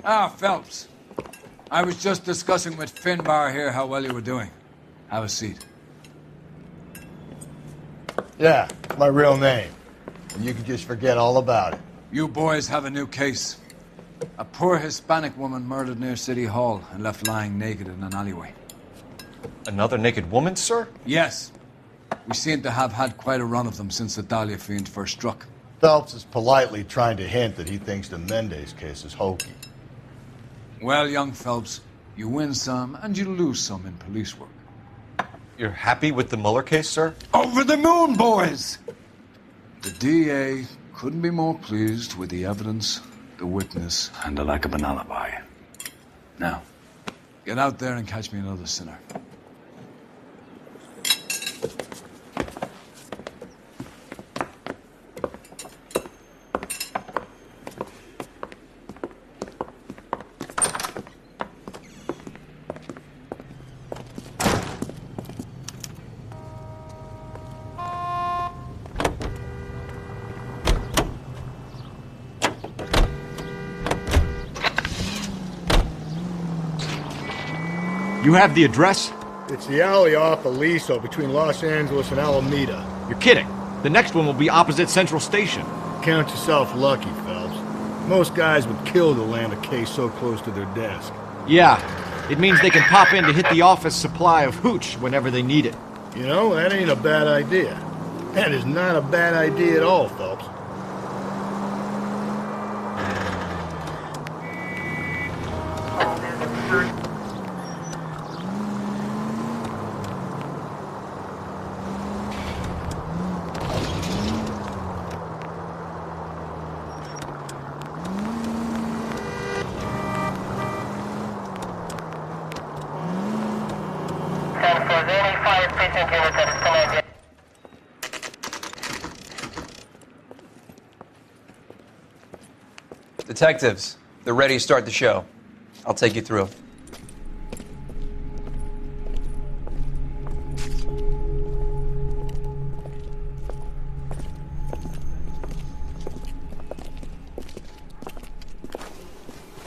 Ah, Phelps. I was just discussing with Finbar here how well you were doing. Have a seat. Yeah, my real name. And you can just forget all about it. You boys have a new case. A poor Hispanic woman murdered near City Hall and left lying naked in an alleyway. Another naked woman, sir? Yes. We seem to have had quite a run of them since the Dahlia fiend first struck. Phelps is politely trying to hint that he thinks the Mendez case is hokey. Well, young Phelps, you win some and you lose some in police work. You're happy with the Mueller case, sir? Over the moon, boys! The DA couldn't be more pleased with the evidence, the witness, and the lack of an alibi. Now, get out there and catch me another sinner. You have the address? It's the alley off Aliso between Los Angeles and Alameda. You're kidding. The next one will be opposite Central Station. Count yourself lucky, Phelps. Most guys would kill to land a case so close to their desk. Yeah, it means they can pop in to hit the office supply of hooch whenever they need it. You know, that ain't a bad idea. That is not a bad idea at all, Phelps. Detectives, they're ready to start the show. I'll take you through.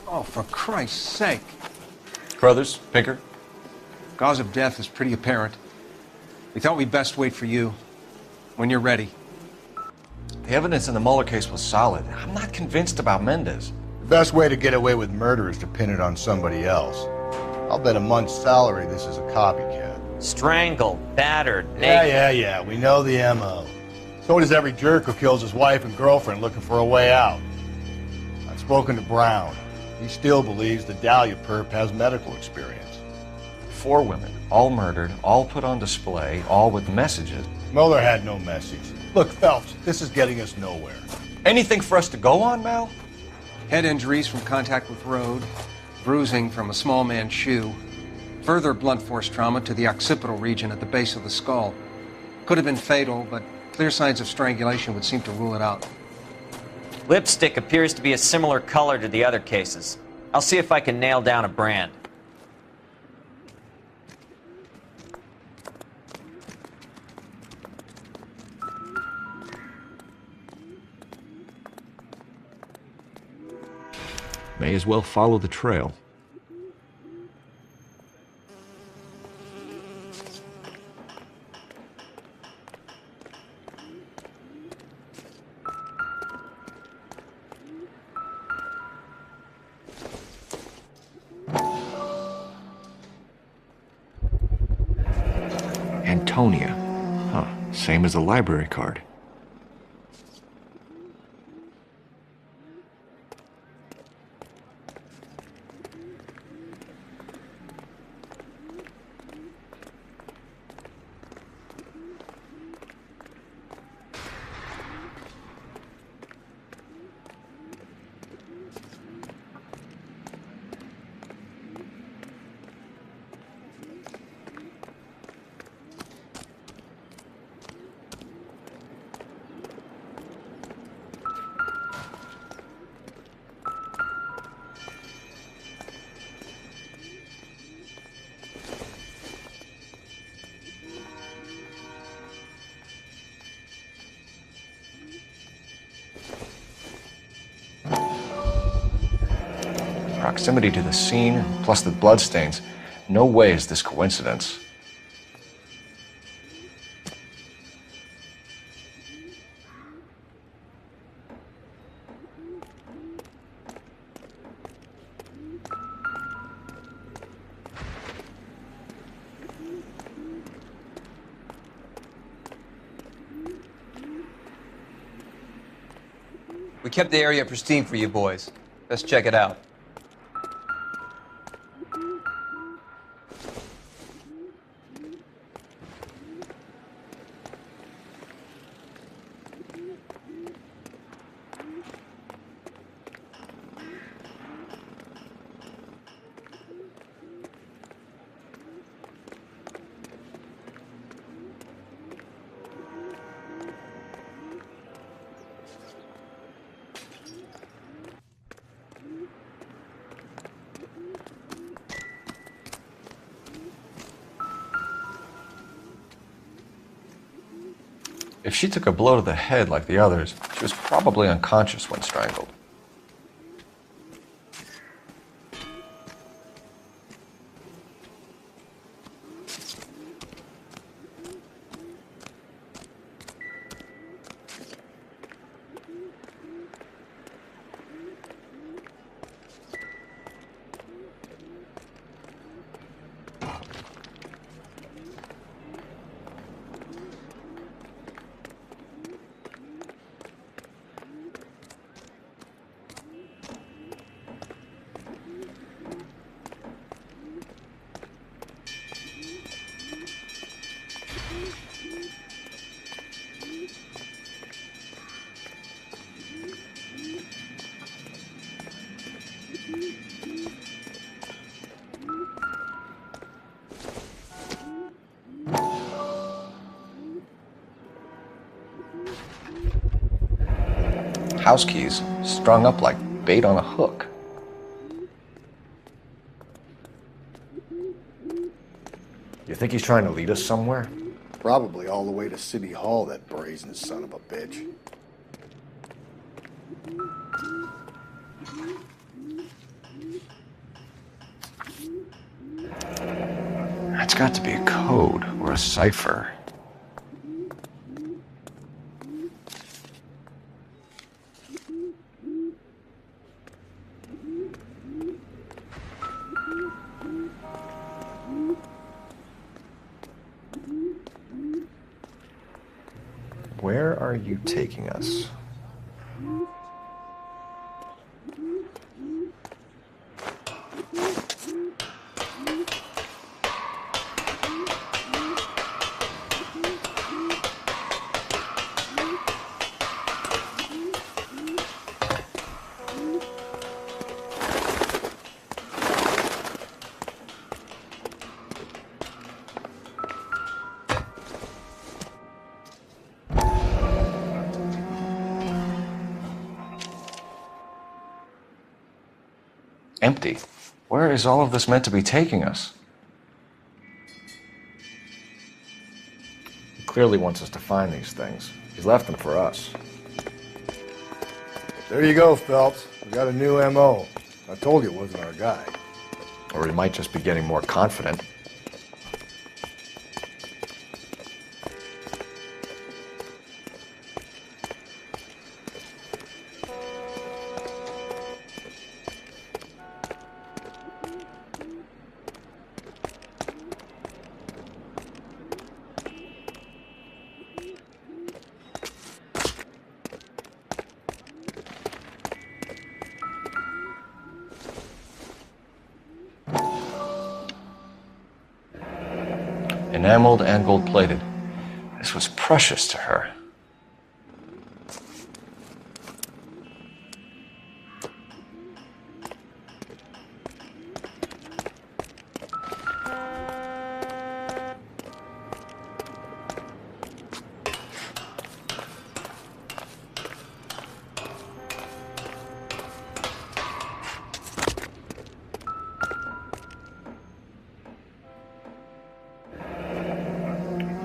Oh, for Christ's sake. Carruthers, Pinker? Cause of death is pretty apparent. We thought we'd best wait for you. When you're ready. The evidence in the Mueller case was solid. I'm not convinced about Mendez. The best way to get away with murder is to pin it on somebody else. I'll bet a month's salary this is a copycat. Strangled, battered, naked. Yeah. We know the M.O. So does every jerk who kills his wife and girlfriend looking for a way out. I've spoken to Brown. He still believes the Dahlia perp has medical experience. 4 women, all murdered, all put on display, all with messages. Mueller had no message. Look, Phelps, this is getting us nowhere. Anything for us to go on, Mal? Head injuries from contact with road, bruising from a small man's shoe, further blunt force trauma to the occipital region at the base of the skull. Could have been fatal, but clear signs of strangulation would seem to rule it out. Lipstick appears to be a similar color to the other cases. I'll see if I can nail down a brand. May as well follow the trail. Antonia. Huh, same as the library card. proximity to the scene, plus the bloodstains, no way is this coincidence. We kept the area pristine for you boys. Let's check it out. If she took a blow to the head like the others, she was probably unconscious when strangled. House keys strung up like bait on a hook. You think he's trying to lead us somewhere? Probably all the way to City Hall, that brazen son of a bitch. That's got to be a code or a cipher. Where are you taking us? Empty. Where is all of this meant to be taking us? He clearly wants us to find these things. He's left them for us. There you go, Phelps. We got a new M.O. I told you it wasn't our guy. Or he might just be getting more confident. Enameled and gold-plated. This was precious to her.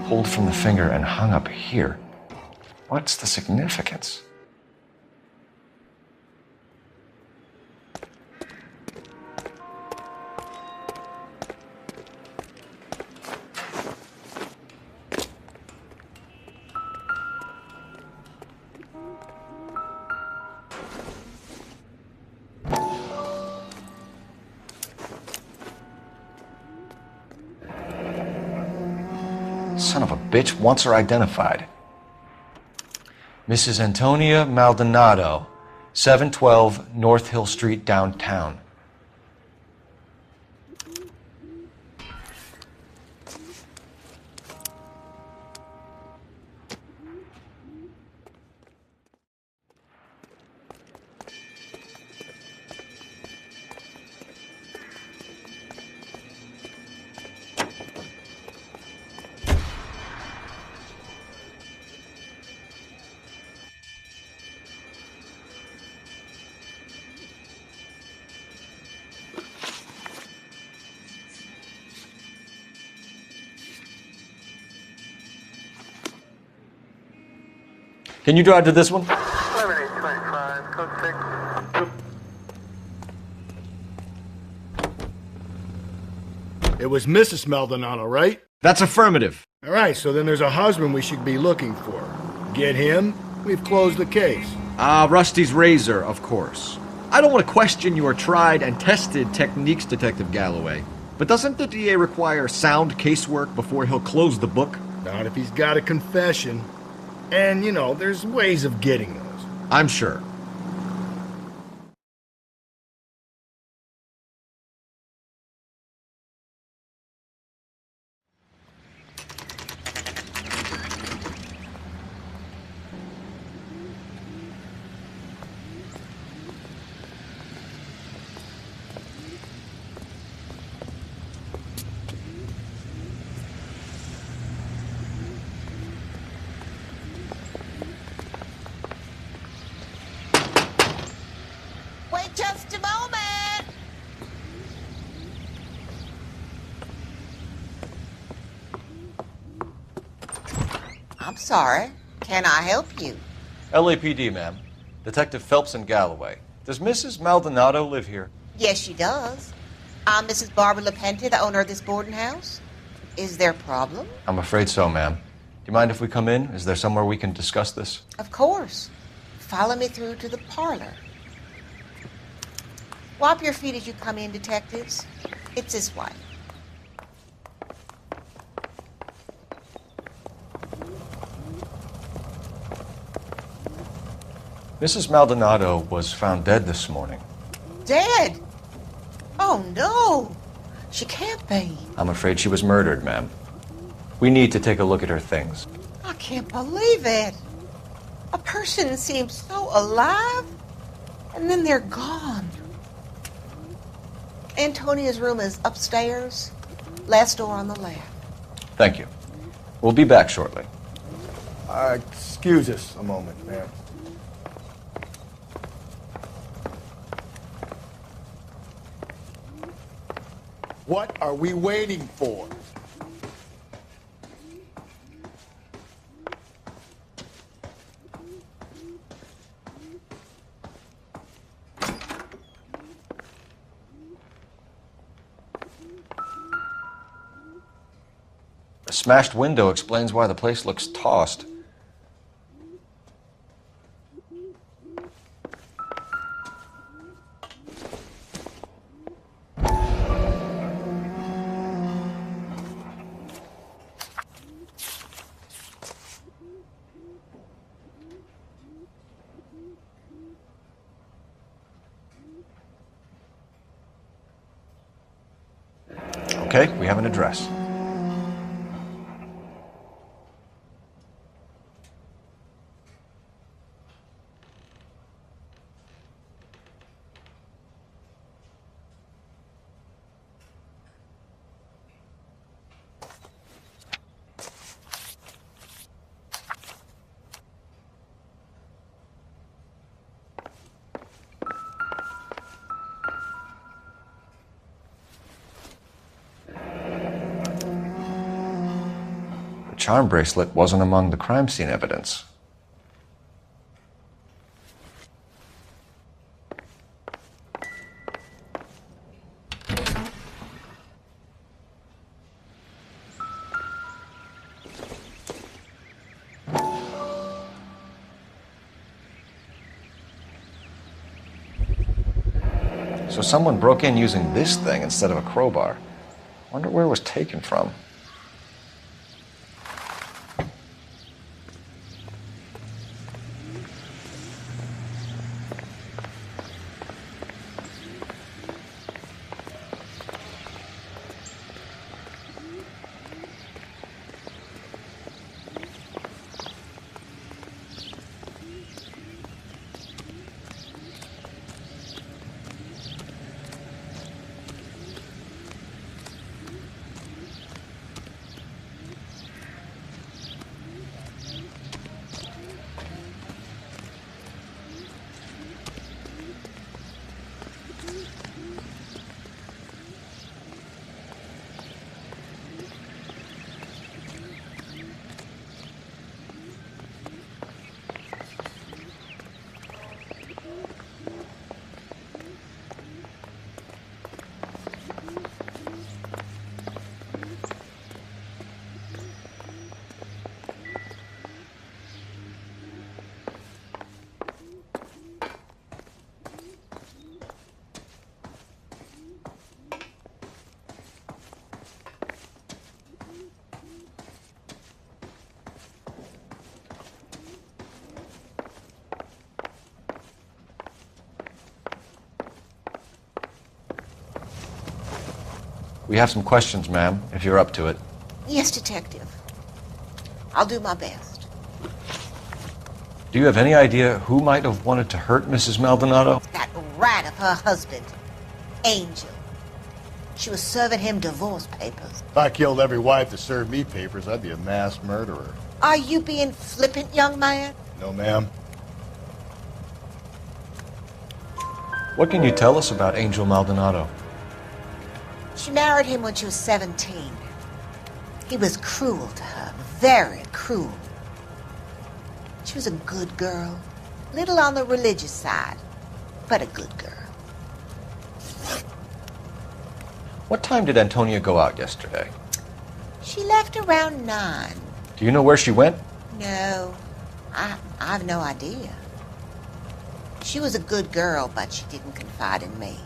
Pulled from the finger and hung up here. What's the significance? Son of a bitch wants her identified. Mrs. Antonia Maldonado, 712 North Hill Street, downtown. Can you drive to this one? 7825, code 6. It was Mrs. Maldonado, right? That's affirmative. All right, so then there's a husband we should be looking for. Get him, we've closed the case. Rusty's razor, of course. I don't want to question your tried and tested techniques, Detective Galloway. But doesn't the DA require sound casework before he'll close the book? Not if he's got a confession. And, you know, there's ways of getting those. I'm sure. Wait just a moment. I'm sorry. Can I help you? LAPD, ma'am. Detective Phelps and Galloway. Does Mrs. Maldonado live here? Yes, she does. I'm Mrs. Barbara LaPente, the owner of this boarding house. Is there a problem? I'm afraid so, ma'am. Do you mind if we come in? Is there somewhere we can discuss this? Of course. Follow me through to the parlor. Wipe your feet as you come in, detectives. It's this way. Mrs. Maldonado was found dead this morning. Dead? Oh, no. She can't be. I'm afraid she was murdered, ma'am. We need to take a look at her things. I can't believe it. A person seems so alive, and then they're gone. Antonia's room is upstairs, last door on the left. Thank you. We'll be back shortly. Excuse us a moment, ma'am. What are we waiting for? A smashed window explains why the place looks tossed. Okay, we have an address. The charm bracelet wasn't among the crime scene evidence. So someone broke in using this thing instead of a crowbar. Wonder where it was taken from. We have some questions, ma'am, if you're up to it. Yes, Detective. I'll do my best. Do you have any idea who might have wanted to hurt Mrs. Maldonado? That rat of her husband, Angel. She was serving him divorce papers. If I killed every wife that served me papers, I'd be a mass murderer. Are you being flippant, young man? No, ma'am. What can you tell us about Angel Maldonado? She married him when she was 17. He was cruel to her, very cruel. She was a good girl, little on the religious side, but a good girl. What time did Antonia go out yesterday? She left around 9. Do you know where she went? No, I've no idea. She was a good girl, but she didn't confide in me.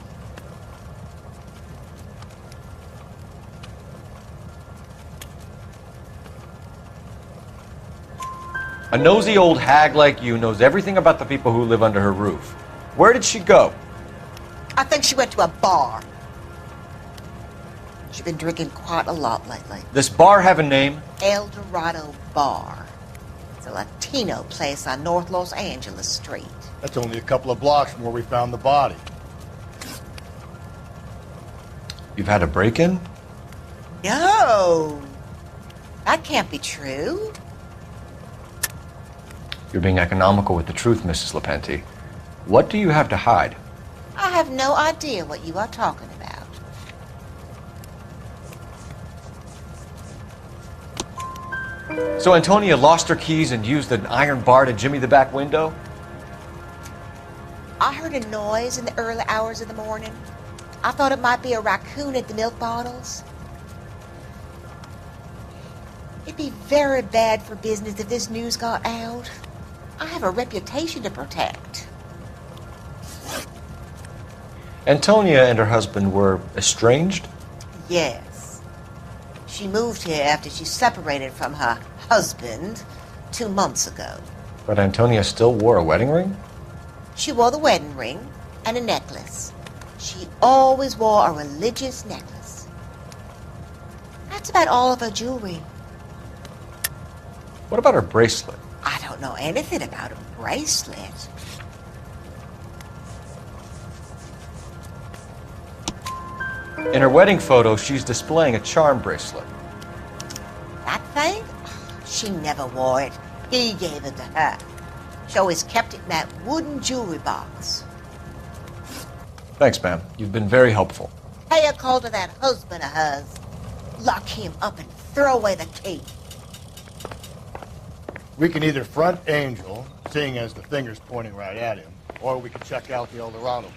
A nosy old hag like you knows everything about the people who live under her roof. Where did she go? I think she went to a bar. She's been drinking quite a lot lately. This bar have a name? El Dorado Bar. It's a Latino place on North Los Angeles Street. That's only a couple of blocks from where we found the body. You've had a break-in? No! That can't be true. You're being economical with the truth, Mrs. Lepenti. What do you have to hide? I have no idea what you are talking about. So Antonia lost her keys and used an iron bar to jimmy the back window? I heard a noise in the early hours of the morning. I thought it might be a raccoon at the milk bottles. It'd be very bad for business if this news got out. I have a reputation to protect. Antonia and her husband were estranged? Yes. She moved here after she separated from her husband 2 months ago. But Antonia still wore a wedding ring? She wore the wedding ring and a necklace. She always wore a religious necklace. That's about all of her jewelry. What about her bracelet? I don't know anything about a bracelet. In her wedding photo, she's displaying a charm bracelet. That thing? She never wore it. He gave it to her. She always kept it in that wooden jewelry box. Thanks, ma'am. You've been very helpful. Pay a call to that husband of hers. Lock him up and throw away the key. We can either front Angel, seeing as the finger's pointing right at him, or we can check out the El Dorado bar.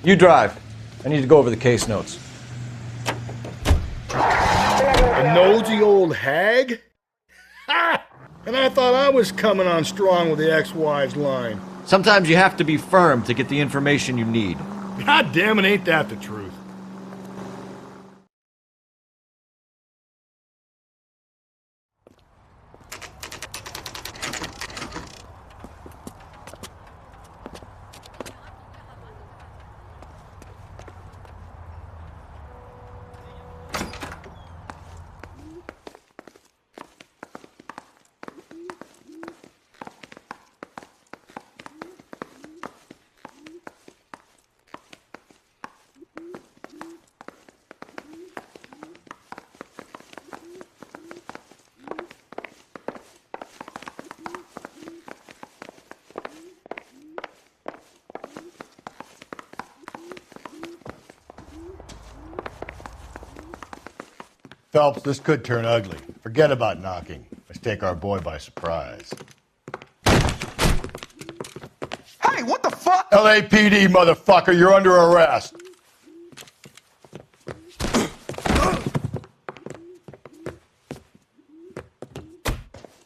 You drive. I need to go over the case notes. A nosy old hag? Ha! And I thought I was coming on strong with the ex-wives line. Sometimes you have to be firm to get the information you need. God damn it, ain't that the truth? Phelps, this could turn ugly. Forget about knocking. Let's take our boy by surprise. Hey, what the fuck? LAPD, motherfucker, you're under arrest.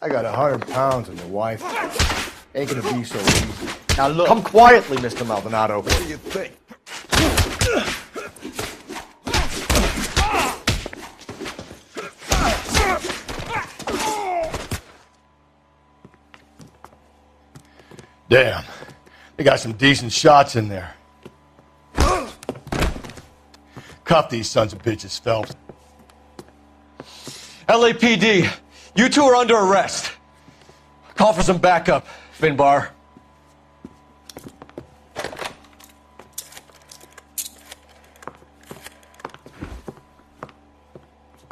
I got 100 pounds on your wife. Ain't gonna be so easy. Now look. Come quietly, Mr. Maldonado. What do you think? Damn. They got some decent shots in there. Cuff these sons of bitches, Phelps. LAPD, you two are under arrest. Call for some backup, Finbar.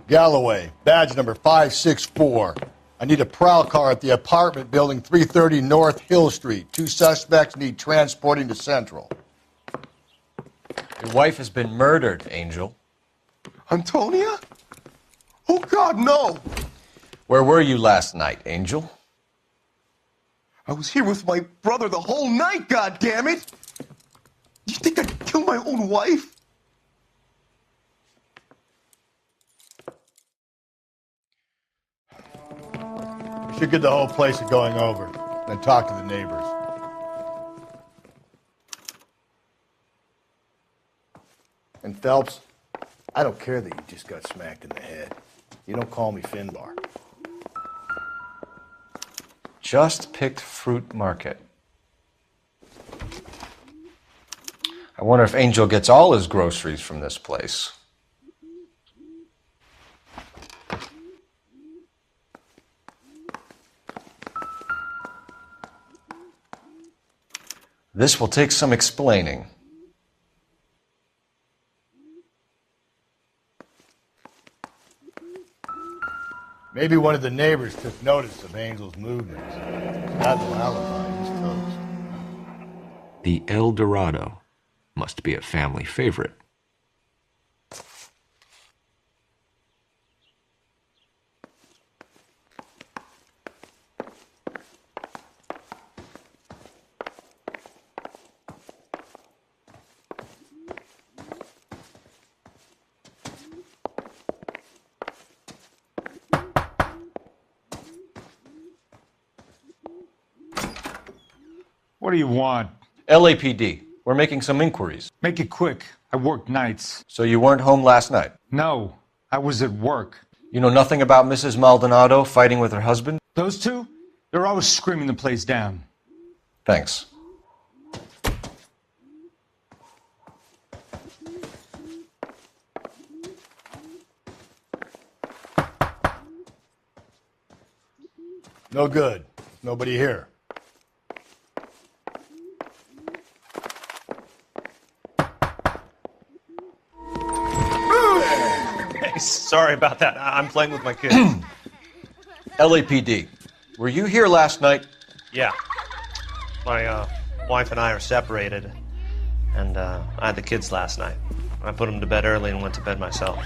Galloway, badge number 564. I need a prowl car at the apartment building 330 North Hill Street. 2 suspects need transporting to Central. Your wife has been murdered, Angel. Antonia? Oh, God, no! Where were you last night, Angel? I was here with my brother the whole night, God damn it! You think I'd kill my own wife? We should get the whole place a going over, then talk to the neighbors. And Phelps, I don't care that you just got smacked in the head. You don't call me Finbar. Just picked Fruit Market. I wonder if Angel gets all his groceries from this place. This will take some explaining. Maybe one of the neighbors took notice of Angel's movements. Got no alibi, he's toast. The El Dorado must be a family favorite. What do you want? LAPD, we're making some inquiries. Make it quick. I work nights. So you weren't home last night? No, I was at work. You know nothing about Mrs. Maldonado fighting with her husband? Those two? They're always screaming the place down. Thanks. No good. Nobody here. Sorry about that. I'm playing with my kids. LAPD, were you here last night? Yeah. My wife and I are separated, and I had the kids last night. I put them to bed early and went to bed myself.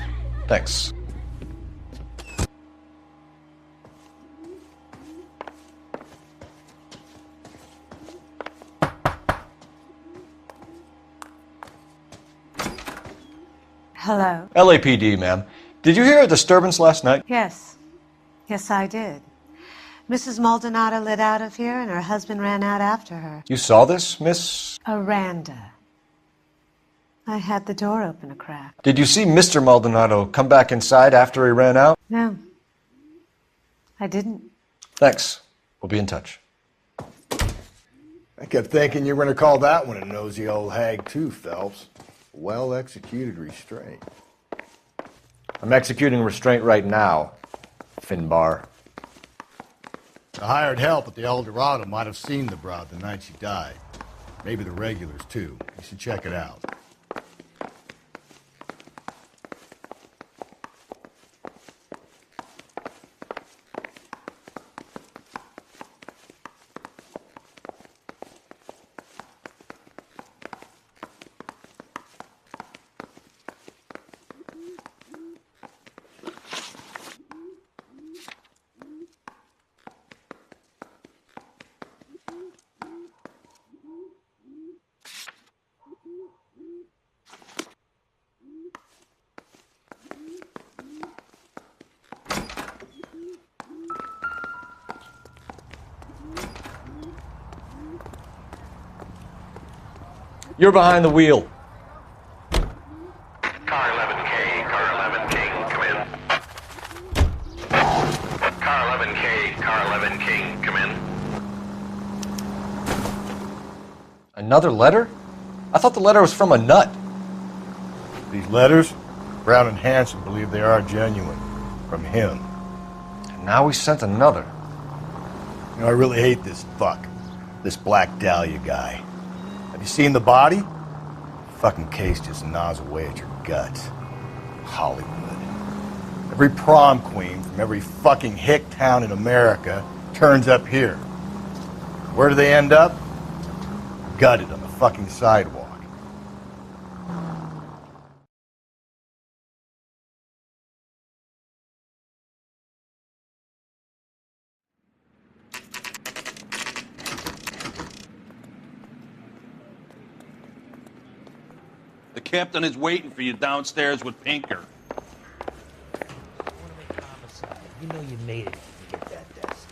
Thanks. Hello. LAPD, ma'am. Did you hear a disturbance last night? Yes. Yes, I did. Mrs. Maldonado lit out of here, and her husband ran out after her. You saw this, Miss? Aranda. I had the door open a crack. Did you see Mr. Maldonado come back inside after he ran out? No. I didn't. Thanks. We'll be in touch. I kept thinking you were going to call that one a nosy old hag too, Phelps. Well-executed restraint. I'm executing restraint right now, Finbar. The hired help at the El Dorado might have seen the broad the night she died. Maybe the regulars, too. You should check it out. You're behind the wheel. Car 11K, car 11K, come in. Car 11K, car 11K, come in. Another letter? I thought the letter was from a nut. These letters, Brown and Hanson believe they are genuine. From him. And now we sent another. You know, I really hate this fuck. This Black Dahlia guy. Have you seen the body? Fucking case just gnaws away at your guts. Hollywood. Every prom queen from every fucking hick town in America turns up here. Where do they end up? Gutted on the fucking sidewalk. The captain is waiting for you downstairs with Pinker. You know you made it to get that desk.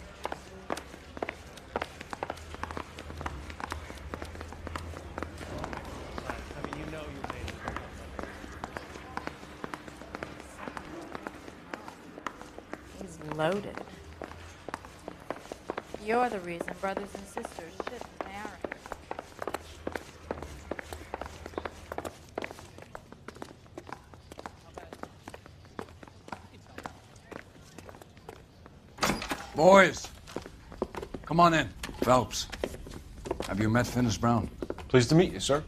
He's loaded. You're the reason brothers and sisters shouldn't marry. Boys, come on in. Phelps, have you met Finis Brown? Pleased to meet you, sir.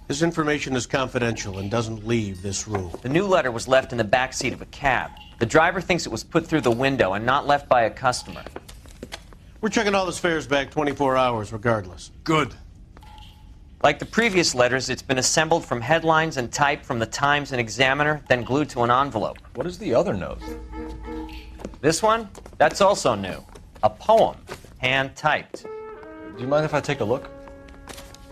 This information is confidential and doesn't leave this room. The new letter was left in the back seat of a cab. The driver thinks it was put through the window and not left by a customer. We're checking all his fares back 24 hours regardless. Good. Like the previous letters, it's been assembled from headlines and typed from the Times and Examiner, then glued to an envelope. What is the other note? This one? That's also new. A poem, hand-typed. Do you mind if I take a look?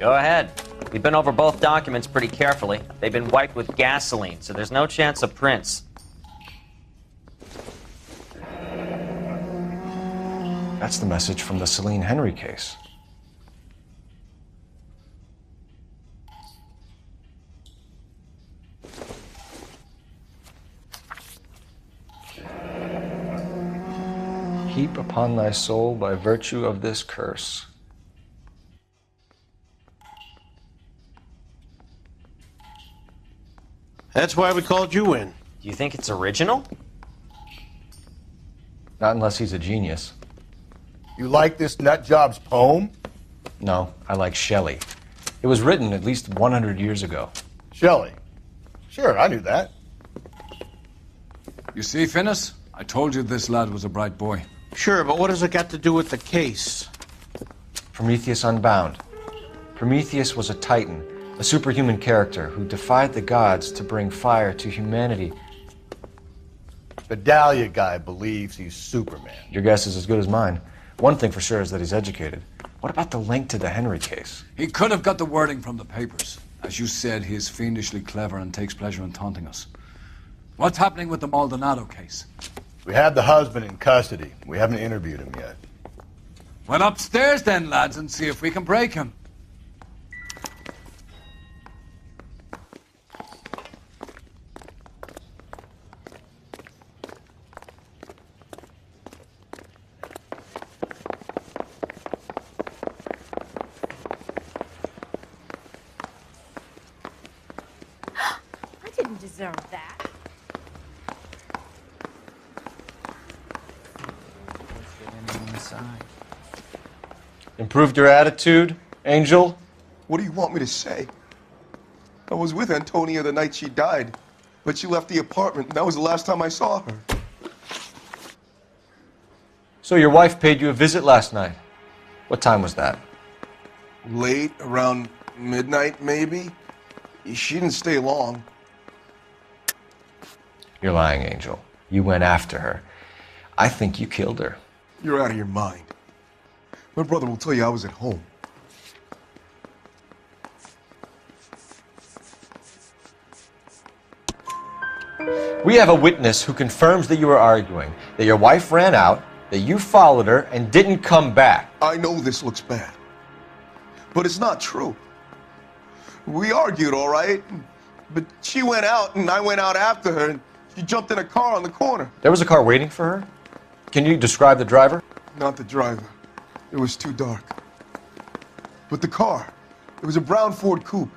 Go ahead. We've been over both documents pretty carefully. They've been wiped with gasoline, so there's no chance of prints. That's the message from the Celine Henry case. Heap upon thy soul by virtue of this curse. That's why we called you in. Do you think it's original? Not unless he's a genius. You like this nutjob's poem? No, I like Shelley. It was written at least 100 years ago. Shelley? Sure, I knew that. You see, Finis? I told you this lad was a bright boy. Sure, but what has it got to do with the case? Prometheus Unbound. Prometheus was a titan, a superhuman character who defied the gods to bring fire to humanity. The Dahlia guy believes he's Superman. Your guess is as good as mine. One thing for sure is that he's educated. What about the link to the Henry case? He could have got the wording from the papers. As you said, he is fiendishly clever and takes pleasure in taunting us. What's happening with the Maldonado case? We have the husband in custody. We haven't interviewed him yet. Well, upstairs then, lads, and see if we can break him. I didn't deserve that. Improved your attitude, Angel? What do you want me to say? I was with Antonia the night she died, but she left the apartment, and that was the last time I saw her. So your wife paid you a visit last night. What time was that? Late, around midnight, maybe? She didn't stay long. You're lying, Angel. You went after her. I think you killed her. You're out of your mind. My brother will tell you I was at home. We have a witness who confirms that you were arguing, that your wife ran out, that you followed her, and didn't come back. I know this looks bad, but it's not true. We argued, all right, but she went out and I went out after her, and she jumped in a car on the corner. There was a car waiting for her? Can you describe the driver? Not the driver. It was too dark. But the car, It was a brown Ford coupe.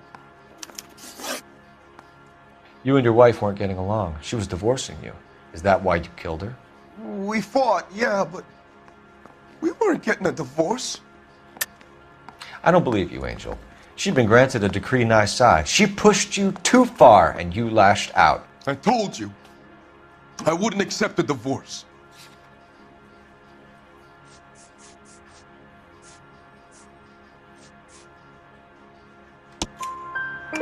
You and your wife weren't getting along. She was divorcing you. Is that why you killed her? We fought, yeah, but we weren't getting a divorce. I don't believe you, Angel. She'd been granted a decree nisi. She pushed you too far, and you lashed out. I told you, I wouldn't accept a divorce.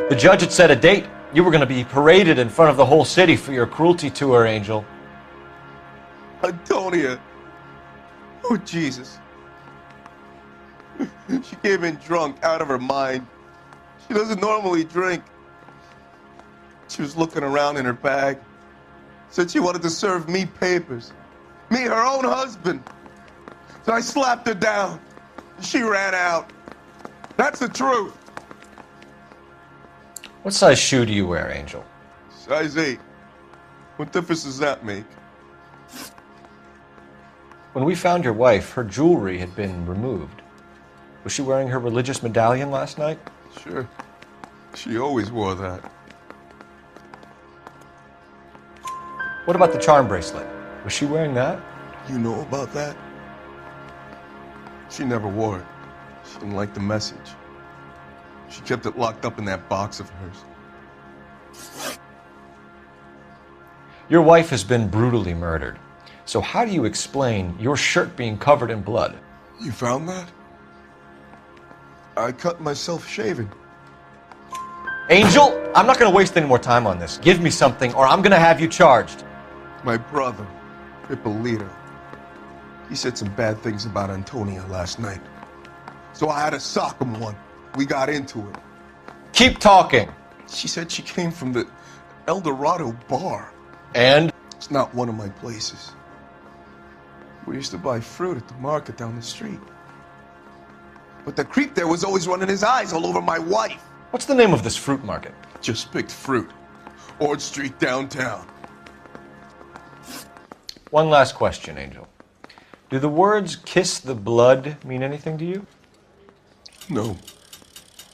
The judge had set a date. You were going to be paraded in front of the whole city for your cruelty to her, Angel. Antonia. Oh, Jesus. She came in drunk, out of her mind. She doesn't normally drink. She was looking around in her bag. Said she wanted to serve me papers. Me, her own husband. So I slapped her down. She ran out. That's the truth. What size shoe do you wear, Angel? Size 8. What difference does that make? When we found your wife, her jewelry had been removed. Was she wearing her religious medallion last night? Sure. She always wore that. What about the charm bracelet? Was she wearing that? You know about that? She never wore it. She didn't like the message. She kept it locked up in that box of hers. Your wife has been brutally murdered. So how do you explain your shirt being covered in blood? You found that? I cut myself shaving. Angel, I'm not going to waste any more time on this. Give me something or I'm going to have you charged. My brother, Ippolito, he said some bad things about Antonia last night. So I had to sock him one. We got into it. Keep talking. She said she came from the El Dorado bar. And? It's not one of my places. We used to buy fruit at the market down the street. But the creep there was always running his eyes all over my wife. What's the name of this fruit market? Just picked fruit. Ord Street downtown. One last question, Angel. Do the words kiss the blood mean anything to you? No.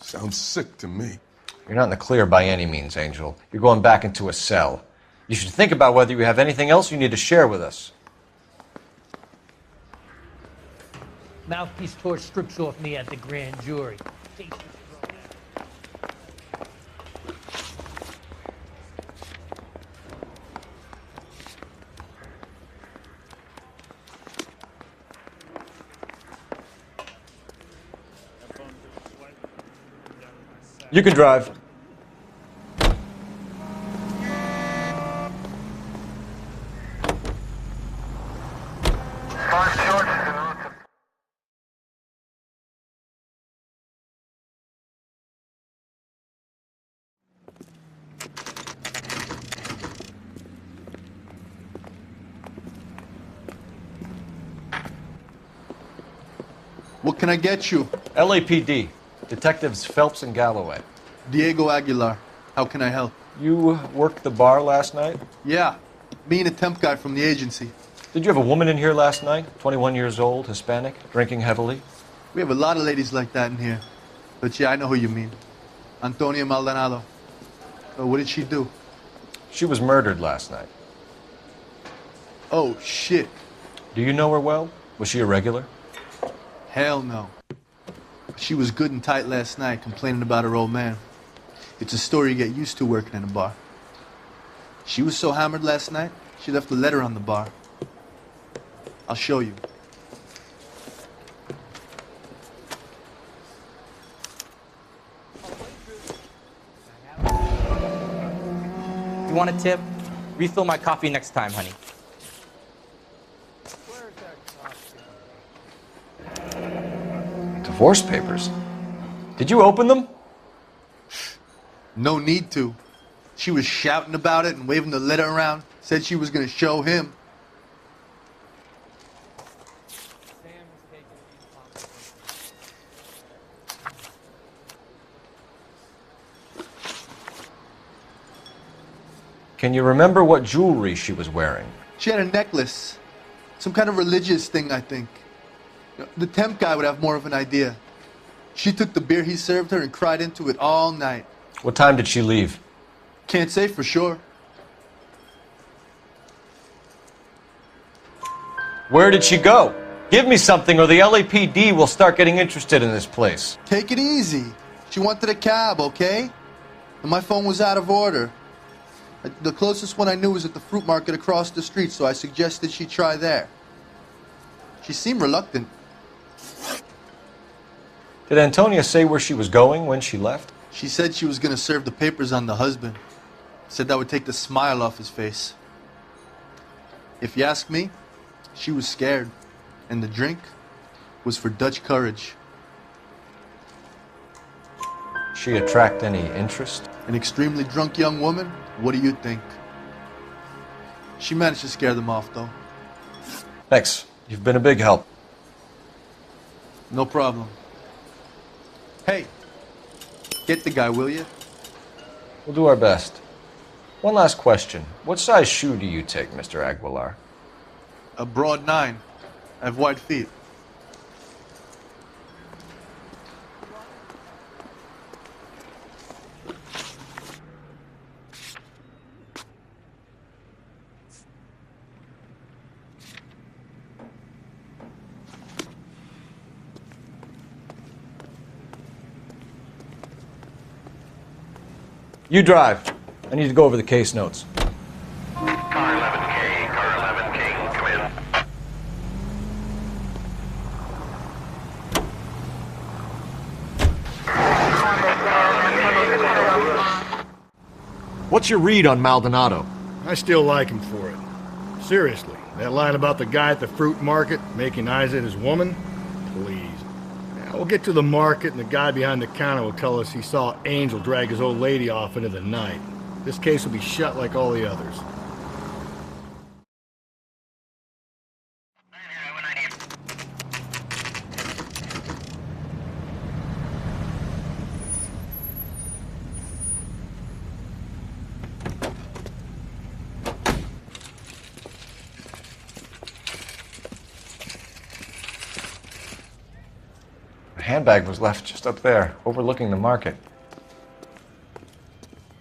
Sounds sick to me. You're not in the clear by any means, Angel. You're going back into a cell. You should think about whether you have anything else you need to share with us. Mouthpiece torch strips off me at the grand jury. You can drive. What can I get you? LAPD. Detectives Phelps and Galloway. Diego Aguilar. How can I help? You worked the bar last night? Yeah. Me and a temp guy from the agency. Did you have a woman in here last night? 21 years old, Hispanic, drinking heavily? We have a lot of ladies like that in here. But yeah, I know who you mean. Antonia Maldonado. What did she do? She was murdered last night. Oh, shit. Do you know her well? Was she a regular? Hell no. She was good and tight last night, complaining about her old man. It's a story you get used to working in a bar. She was so hammered last night, she left a letter on the bar. I'll show you. You want a tip? Refill my coffee next time, honey. Divorce papers. Did you open them? No need to. She was shouting about it and waving the letter around. Said she was going to show him. Can you remember what jewelry she was wearing? She had a necklace. Some kind of religious thing, I think. The temp guy would have more of an idea. She took the beer he served her and cried into it all night. What time did she leave? Can't say for sure. Where did she go? Give me something or the LAPD will start getting interested in this place. Take it easy. She wanted a cab, okay? And my phone was out of order. The closest one I knew was at the fruit market across the street, so I suggested she try there. She seemed reluctant. Did Antonia say where she was going when she left? She said she was going to serve the papers on the husband. Said that would take the smile off his face. If you ask me, she was scared. And the drink was for Dutch courage. She attract any interest? An extremely drunk young woman? What do you think? She managed to scare them off, though. Thanks. You've been a big help. No problem. Hey, get the guy, will you? We'll do our best. One last question. What size shoe do you take, Mr. Aguilar? A broad 9. I have wide feet. You drive. I need to go over the case notes. Car 11K, Car 11K, come in. What's your read on Maldonado? I still like him for it. Seriously, that line about the guy at the fruit market making eyes at his woman? Please. Yeah, we'll get to the market and the guy behind the counter will tell us he saw Angel drag his old lady off into the night. This case will be shut like all the others. The handbag was left just up there, overlooking the market.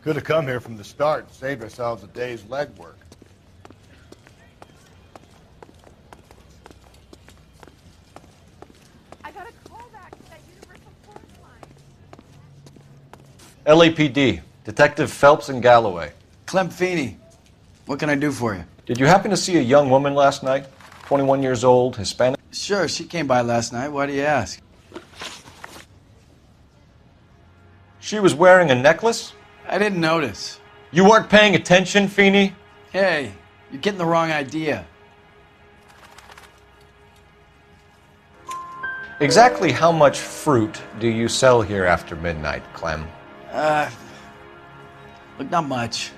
Could have come here from the start and saved ourselves a day's legwork. I got a call back to that Universal Force line. LAPD, Detective Phelps and Galloway. Clem Feeney, what can I do for you? Did you happen to see a young woman last night? 21 years old, Hispanic? Sure, she came by last night. Why do you ask? She was wearing a necklace? I didn't notice. You weren't paying attention, Feeney? Hey, you're getting the wrong idea. Exactly how much fruit do you sell here after midnight, Clem? Look, not much.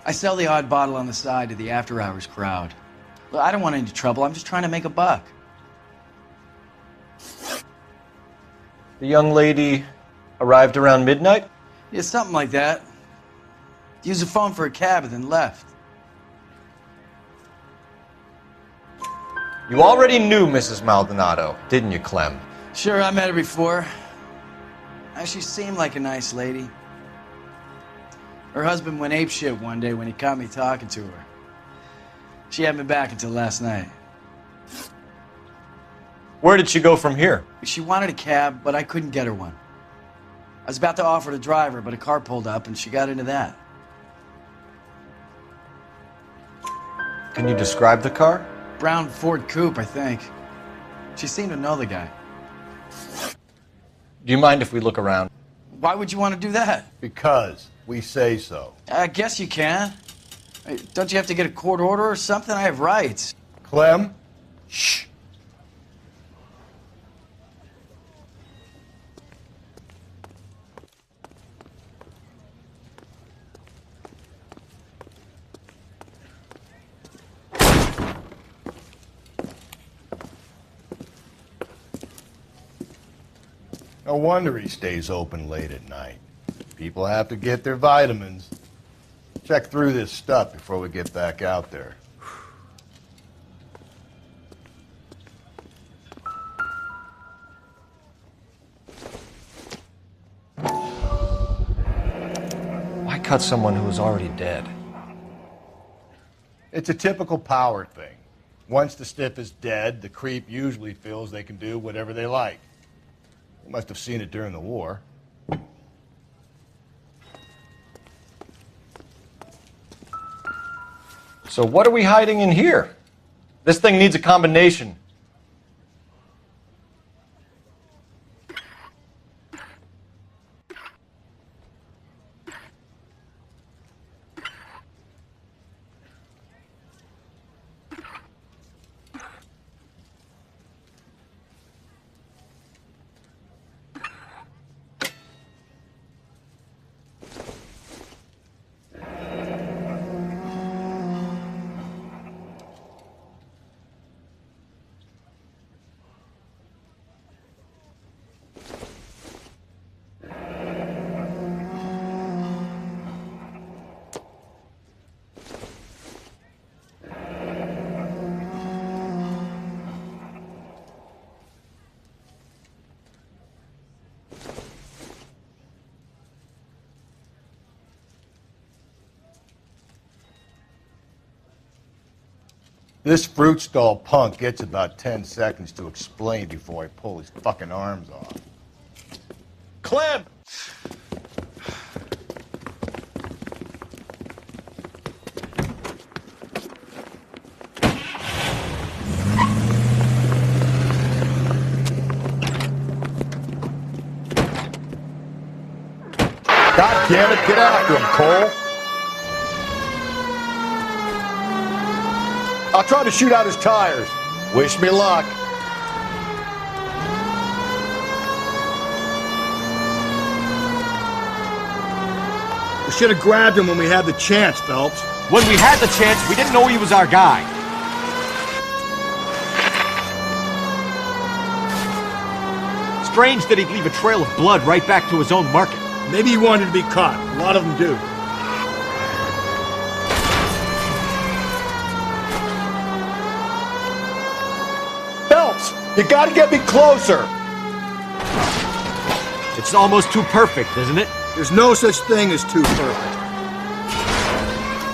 I sell the odd bottle on the side to the after-hours crowd. Look, I don't want any trouble. I'm just trying to make a buck. The young lady arrived around midnight? Yeah, something like that. Used the phone for a cab and then left. You already knew Mrs. Maldonado, didn't you, Clem? Sure, I met her before. She seemed like a nice lady. Her husband went apeshit one day when he caught me talking to her. She hadn't been back until last night. Where did she go from here? She wanted a cab, but I couldn't get her one. I was about to offer to drive her, but a car pulled up and she got into that. Can you describe the car? Brown Ford Coupe, I think. She seemed to know the guy. Do you mind if we look around? Why would you want to do that? Because we say so. I guess you can. Don't you have to get a court order or something? I have rights. Clem? Shh. No wonder he stays open late at night. People have to get their vitamins. Check through this stuff before we get back out there. cut someone who was already dead? It's a typical power thing. Once the stiff is dead, the creep usually feels they can do whatever they like. You must have seen it during the war. So what are we hiding in here? This thing needs a combination. This fruit stall punk gets about 10 seconds to explain before I pull his fucking arms off. Clem! God damn it, get after him, Cole! I'll try to shoot out his tires. Wish me luck. We should have grabbed him when we had the chance, Phelps. When we had the chance, we didn't know he was our guy. Strange that he'd leave a trail of blood right back to his own market. Maybe he wanted to be caught. A lot of them do. You gotta get me closer! It's almost too perfect, isn't it? There's no such thing as too perfect.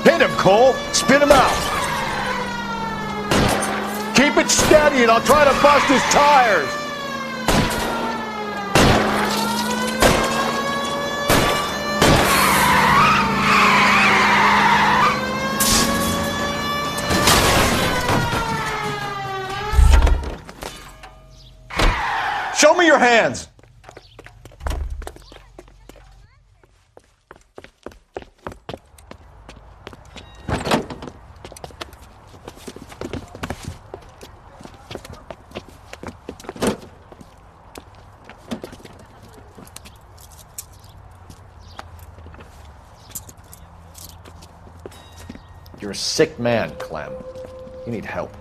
Hit him, Cole! Spin him out! Keep it steady and I'll try to bust his tires! Show me your hands! You're a sick man, Clem. You need help.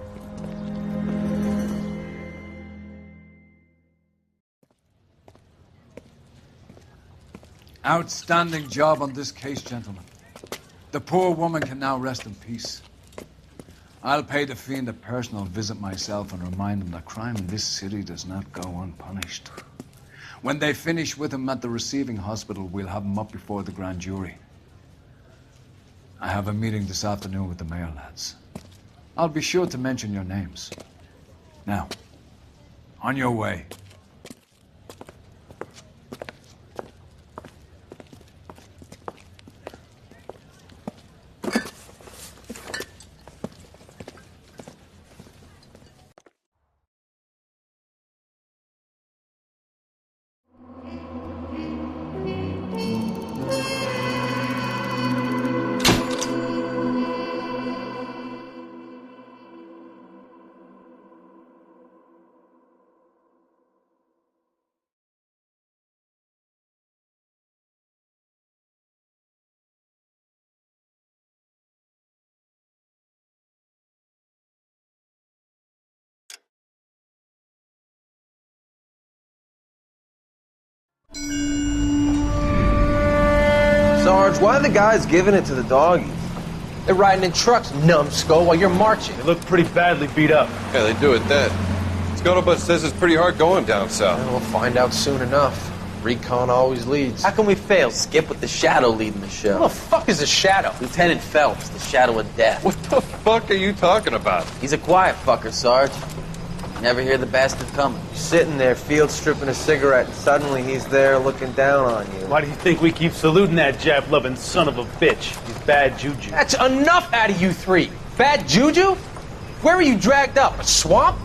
Outstanding job on this case, gentlemen. The poor woman can now rest in peace. I'll pay the fiend a personal visit myself and remind him that crime in this city does not go unpunished. When they finish with him at the receiving hospital, we'll have him up before the grand jury. I have a meeting this afternoon with the mayor lads. I'll be sure to mention your names. Now, on your way. Sarge, why are the guys giving it to the doggies? They're riding in trucks, numbskull, while you're marching. They look pretty badly beat up. Yeah, they do it then. Scuttlebutt says it's pretty hard going down south. We'll find out soon enough. Recon always leads. How can we fail? Skip with the Shadow leading the show. Who the fuck is a Shadow? Lieutenant Phelps, the Shadow of Death. What the fuck are you talking about? He's a quiet fucker, Sarge. You never hear the bastard coming. You're sitting there, field stripping a cigarette, and suddenly he's there looking down on you. Why do you think we keep saluting that Jap-loving son of a bitch? He's bad juju. That's enough out of you three. Bad juju? Where were you dragged up? A swamp?